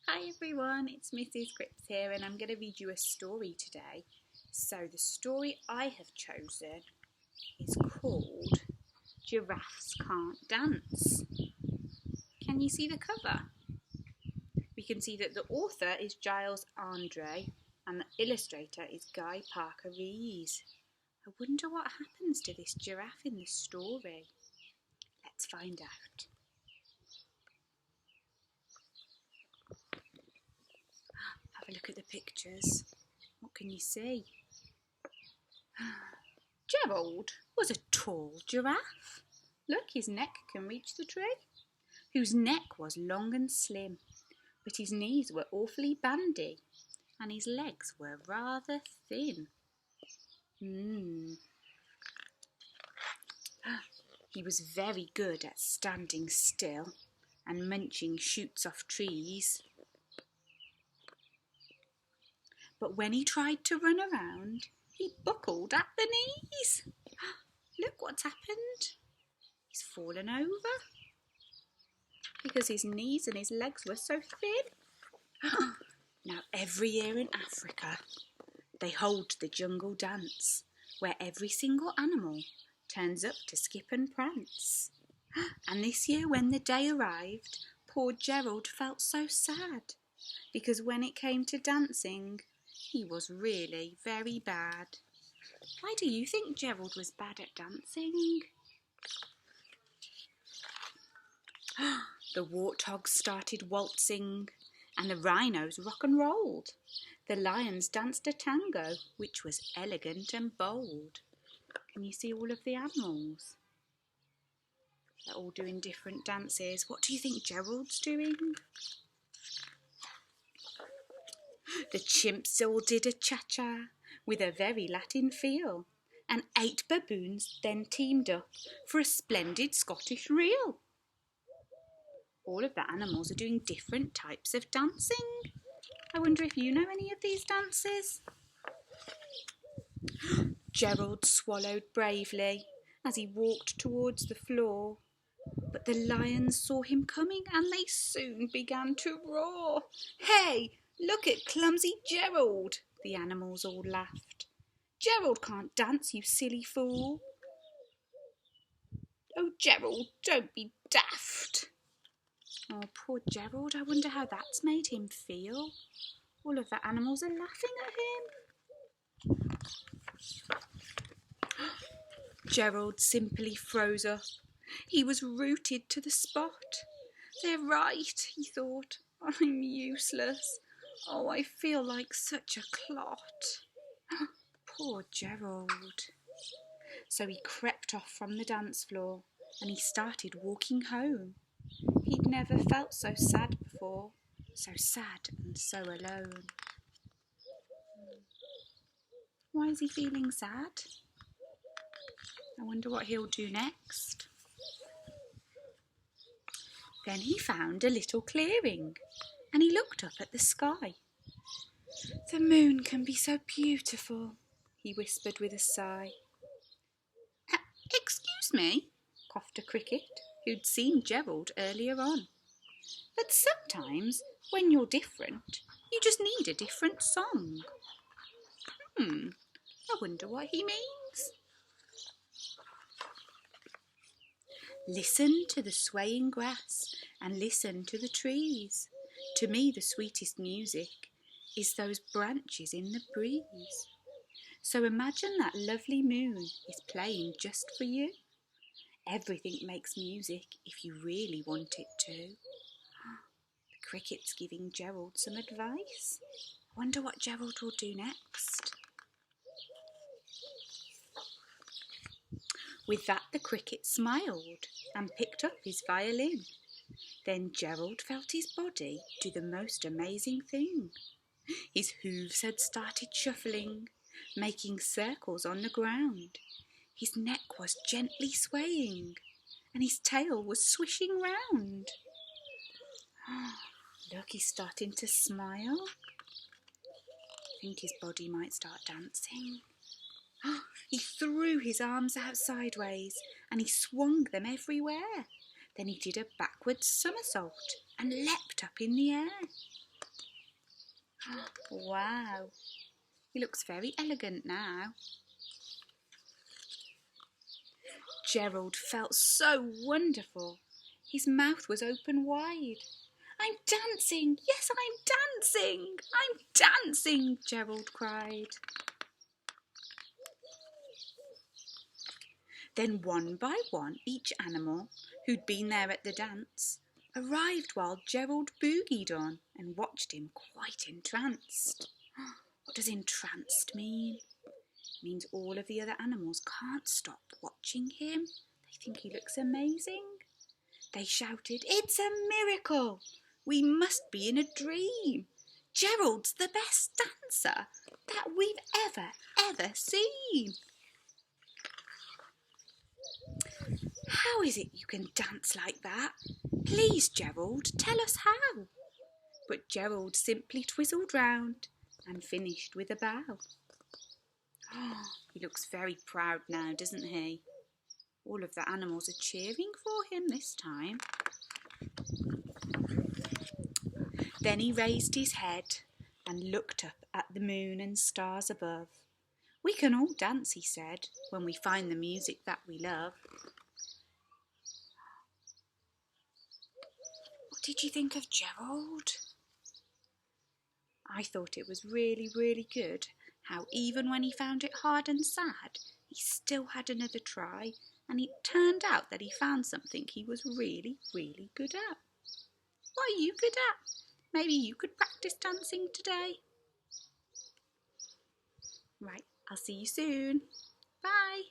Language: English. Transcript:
Hi everyone, it's Mrs. Grips here and I'm going to read you a story today. So the story I have chosen is called Giraffes Can't Dance. Can you see the cover? We can see that the author is Giles Andre and the illustrator is Guy Parker Rees. I wonder what happens to this giraffe in the story. Let's find out. Have a look at the pictures. What can you see? Gerald was a tall giraffe. Look, his neck can reach the tree. Whose neck was long and slim, but his knees were awfully bandy, and his legs were rather thin. He was very good at standing still and munching shoots off trees. But when he tried to run around, he buckled at the knees. Look what's happened. He's fallen over because his knees and his legs were so thin. Now every year in Africa, they hold the jungle dance where every single animal turns up to skip and prance. And this year when the day arrived, poor Gerald felt so sad because when it came to dancing, he was really very bad. Why do you think Gerald was bad at dancing? The warthogs started waltzing and the rhinos rock and rolled. The lions danced a tango, which was elegant and bold. Can you see all of the animals? They're all doing different dances. What do you think Gerald's doing? The chimps all did a cha-cha with a very Latin feel, and 8 baboons then teamed up for a splendid Scottish reel. All of the animals are doing different types of dancing. I wonder if you know any of these dances. Gerald swallowed bravely as he walked towards the floor, but the lions saw him coming and they soon began to roar. Hey, look at clumsy Gerald, the animals all laughed. Gerald can't dance, you silly fool. Oh, Gerald, don't be daft. Oh, poor Gerald, I wonder how that's made him feel. All of the animals are laughing at him. Gerald simply froze up. He was rooted to the spot. They're right, he thought. I'm useless. Oh, I feel like such a clot. Poor Gerald. So he crept off from the dance floor and he started walking home. He'd never felt so sad before, so sad and so alone. Why is he feeling sad? I wonder what he'll do next. Then he found a little clearing and he looked up at the sky. The moon can be so beautiful, he whispered with a sigh. Excuse me, coughed a cricket who'd seen Gerald earlier on. But sometimes, when you're different, you just need a different song. I wonder what he means. Listen to the swaying grass and listen to the trees. To me the sweetest music is those branches in the breeze. So imagine that lovely moon is playing just for you. Everything makes music if you really want it to. The cricket's giving Gerald some advice. Wonder what Gerald will do next. With that the cricket smiled and picked up his violin. Then Gerald felt his body do the most amazing thing. His hooves had started shuffling, making circles on the ground. His neck was gently swaying and his tail was swishing round. Look, he's starting to smile. I think his body might start dancing. He threw his arms out sideways and he swung them everywhere. Then he did a backward somersault and leapt up in the air. Wow, he looks very elegant now. Gerald felt so wonderful. His mouth was open wide. I'm dancing! Yes, I'm dancing! I'm dancing! Gerald cried. Then one by one, each animal who'd been there at the dance arrived while Gerald boogied on and watched him quite entranced. What does entranced mean? It means all of the other animals can't stop watching him. They think he looks amazing. They shouted, "It's a miracle! We must be in a dream. Gerald's the best dancer that we've ever seen." "How is it you can dance like that? Please, Gerald, tell us how." But Gerald simply twizzled round and finished with a bow. Oh, he looks very proud now, doesn't he? All of the animals are cheering for him this time. Then he raised his head and looked up at the moon and stars above. "We can all dance," he said, "when we find the music that we love." What did you think of Gerald? I thought it was really, really good how even when he found it hard and sad, he still had another try, and it turned out that he found something he was really, really good at. What are you good at? Maybe you could practice dancing today. Right, I'll see you soon. Bye.